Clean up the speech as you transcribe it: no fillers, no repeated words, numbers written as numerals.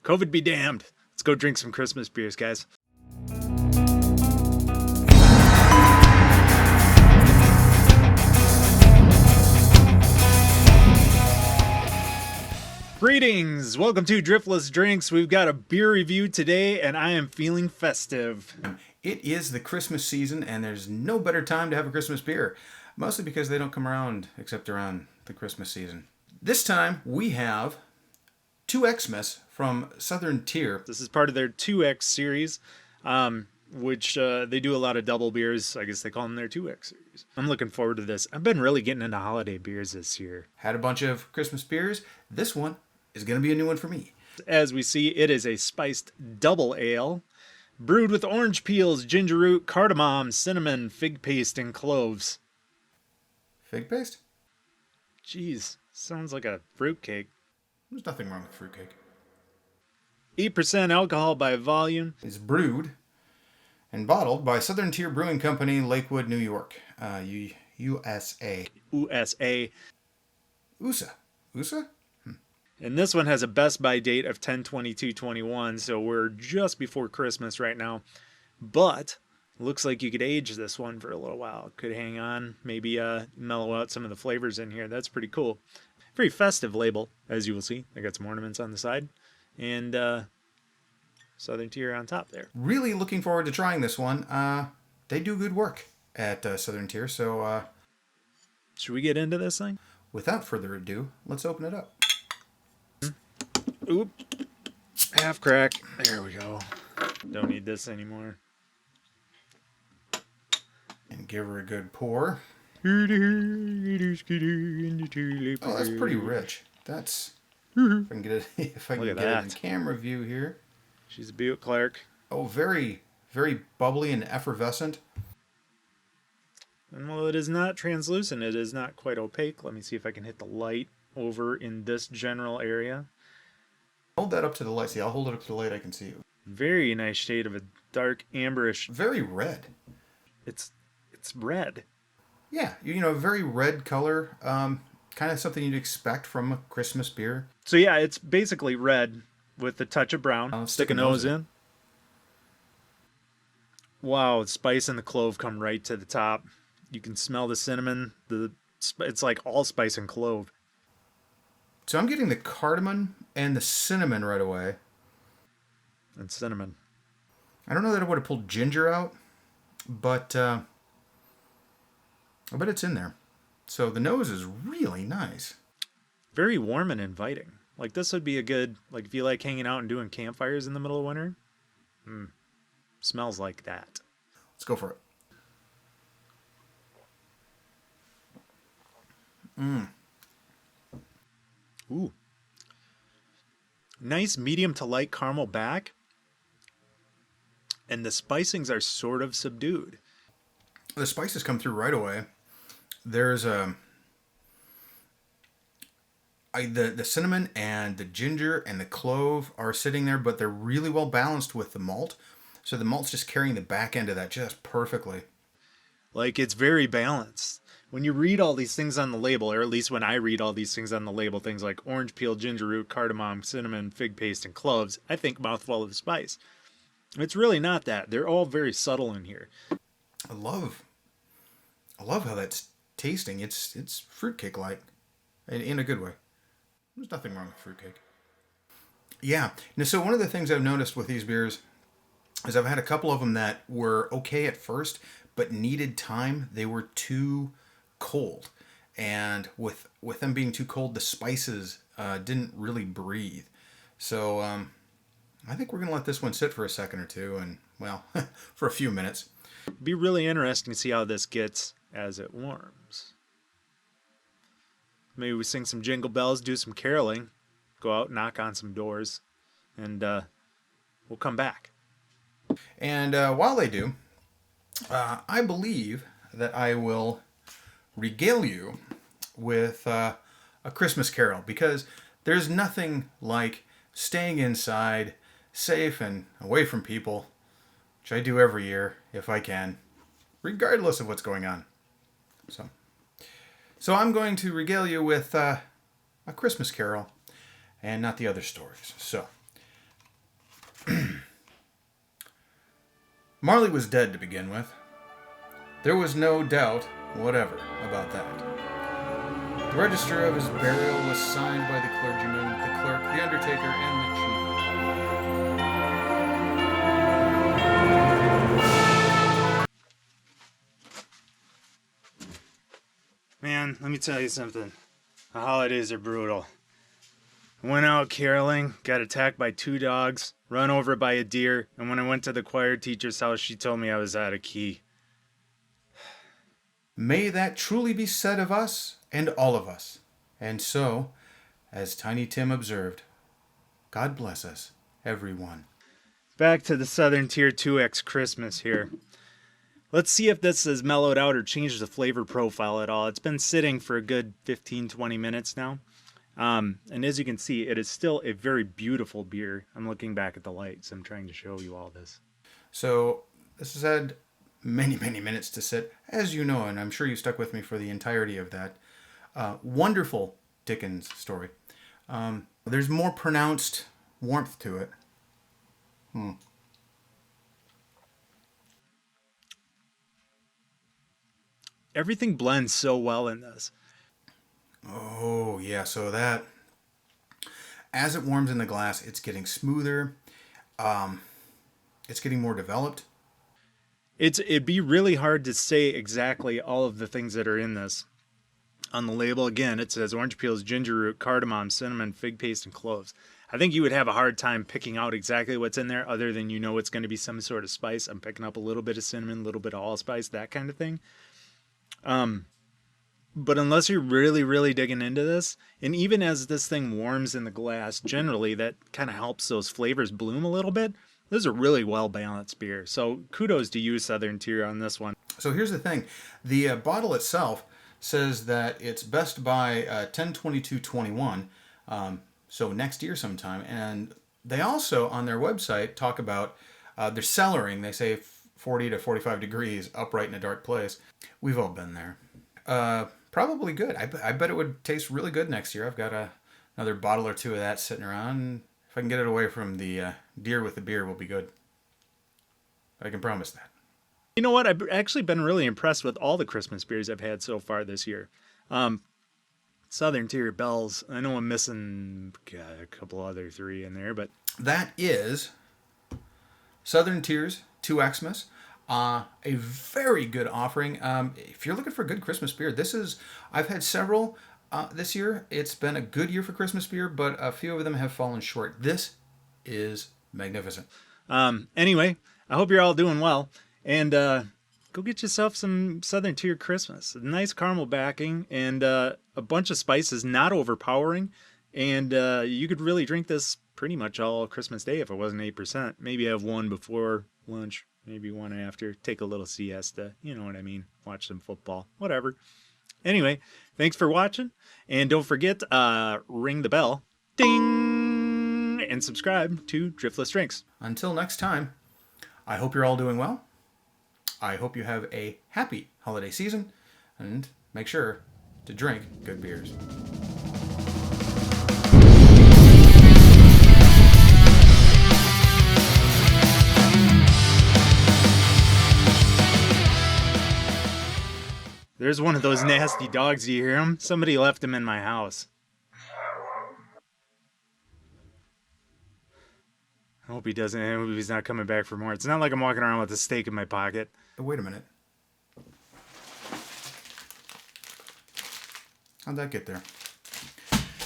COVID be damned. Let's go drink some Christmas beers, guys. Greetings! Welcome to Driftless Drinks. We've got a beer review today, and I am feeling festive. It is the Christmas season, and there's no better time to have a Christmas beer. Mostly because they don't come around except around the Christmas season. This time, we have two Xmas from Southern Tier. This is part of their 2X series, which they do a lot of double beers. I guess they call them their 2X series. I'm looking forward to this. I've been really getting into holiday beers this year. Had a bunch of Christmas beers. This one is going to be a new one for me. As we see, it is a spiced double ale, brewed with orange peels, ginger root, cardamom, cinnamon, fig paste, and cloves. Fig paste? Jeez, sounds like a fruitcake. There's nothing wrong with fruitcake. 8% alcohol by volume. It's brewed and bottled by Southern Tier Brewing Company, Lakewood, New York, USA. USA. USA? And this one has a best by date of 10/22/21, so we're just before Christmas right now. But looks like you could age this one for a little while. Could hang on, maybe mellow out some of the flavors in here. That's pretty cool. Very festive label, as you will see. I got some ornaments on the side, and Southern Tier on top there. Really looking forward to trying this one. They do good work at Southern Tier, so should we get into this thing? Without further ado, let's open it up. Oop. Half crack. There we go. Don't need this anymore. And give her a good pour. Oh, that's pretty rich. That's... If I can get it, if I can get it in camera view here. She's a Buick Clark. Oh, very, very bubbly and effervescent. And while it is not translucent, it is not quite opaque. Let me see if I can hit the light over in this general area. Hold that up to the light. See, I'll hold it up to the light. I can see you. Very nice shade of a dark amberish. Very red. It's red. Yeah, you know, very red color. Kind of something you'd expect from a Christmas beer. So yeah, it's basically red with a touch of brown. Stick a nose in. Wow, the spice and the clove come right to the top. You can smell the cinnamon. It's like allspice and clove. So I'm getting the cardamom and the cinnamon right away. And cinnamon. I don't know that I would have pulled ginger out, but I bet it's in there. So the nose is really nice. Very warm and inviting. Like this would be a good, like if you like hanging out and doing campfires in the middle of winter. Smells like that. Let's go for it. Ooh. Nice medium to light caramel back. And the spicings are sort of subdued. The spices come through right away. There's the cinnamon and the ginger and the clove are sitting there, but they're really well balanced with the malt. So the malt's just carrying the back end of that just perfectly. Like it's very balanced. When you read all these things on the label, or at least when I read all these things on the label, things like orange peel, ginger root, cardamom, cinnamon, fig paste, and cloves, I think mouthful of spice. It's really not that. They're all very subtle in here. I love how that's tasting. It's fruitcake-like, in a good way. There's nothing wrong with fruitcake. Yeah. Now, so one of the things I've noticed with these beers is I've had a couple of them that were okay at first, but needed time. They were too cold, and with them being too cold, the spices didn't really breathe. So I think we're gonna let this one sit for a second or two, and well, for a few minutes. It'd be really interesting to see how this gets as it warms. Maybe we sing some jingle bells, do some caroling, go out, knock on some doors, and we'll come back. And while they do, I believe that I will regale you with a Christmas carol, because there's nothing like staying inside, safe and away from people, which I do every year if I can, regardless of what's going on. So I'm going to regale you with a Christmas carol and not the other stories. So Marley was dead to begin with. There was no doubt whatever about that. The register of his burial was signed by the clergyman, the clerk, the undertaker, and the chief. Man, let me tell you something. The holidays are brutal. I went out caroling, got attacked by 2 dogs, run over by a deer, and when I went to the choir teacher's house, she told me I was out of key. May that truly be said of us and all of us. And so, as Tiny Tim observed, God bless us, everyone. Back to the Southern Tier 2X Christmas here. Let's see if this has mellowed out or changed the flavor profile at all. It's been sitting for a good 15-20 minutes now. And as you can see, it is still a very beautiful beer. I'm looking back at the lights. I'm trying to show you all this. So, this has had many, many minutes to sit, as you know, and I'm sure you stuck with me for the entirety of that. Wonderful Dickens story. There's more pronounced warmth to it. Everything blends so well in this. Oh, yeah, so that, as it warms in the glass, it's getting smoother. It's getting more developed. It'd be really hard to say exactly all of the things that are in this. On the label, again, it says orange peels, ginger root, cardamom, cinnamon, fig paste, and cloves. I think you would have a hard time picking out exactly what's in there other than you know it's going to be some sort of spice. I'm picking up a little bit of cinnamon, a little bit of allspice, that kind of thing. But unless you're really, really digging into this, and even as this thing warms in the glass, generally that kind of helps those flavors bloom a little bit. This is a really well-balanced beer. So kudos to you, Southern Tier, on this one. So here's the thing. The bottle itself says that it's best by 10/22/21, so next year sometime. And they also, on their website, talk about their cellaring. They say 40 to 45 degrees, upright in a dark place. We've all been there. Probably good. I bet it would taste really good next year. I've got another bottle or 2 of that sitting around. If I can get it away from the deer with the beer, will be good. I can promise that. You know what? I've actually been really impressed with all the Christmas beers I've had so far this year. Southern Tier Bells. I know I'm missing a couple other 3 in there, but that is Southern Tier's 2Xmas. A very good offering. If you're looking for a good Christmas beer, I've had several this year. It's been a good year for Christmas beer, but a few of them have fallen short. This is magnificent. Anyway, I hope you're all doing well. And go get yourself some Southern Tier Christmas. A nice caramel backing and a bunch of spices, not overpowering. And you could really drink this pretty much all Christmas Day if it wasn't 8%. Maybe have one before lunch, maybe one after. Take a little siesta. You know what I mean. Watch some football. Whatever. Anyway, thanks for watching. And don't forget, ring the bell. Ding! And subscribe to Driftless Drinks. Until next time, I hope you're all doing well. I hope you have a happy holiday season. And make sure to drink good beers. There's one of those nasty dogs. Do you hear him? Somebody left him in my house. I hope he doesn't. I hope he's not coming back for more. It's not like I'm walking around with a steak in my pocket. Wait a minute. How'd that get there?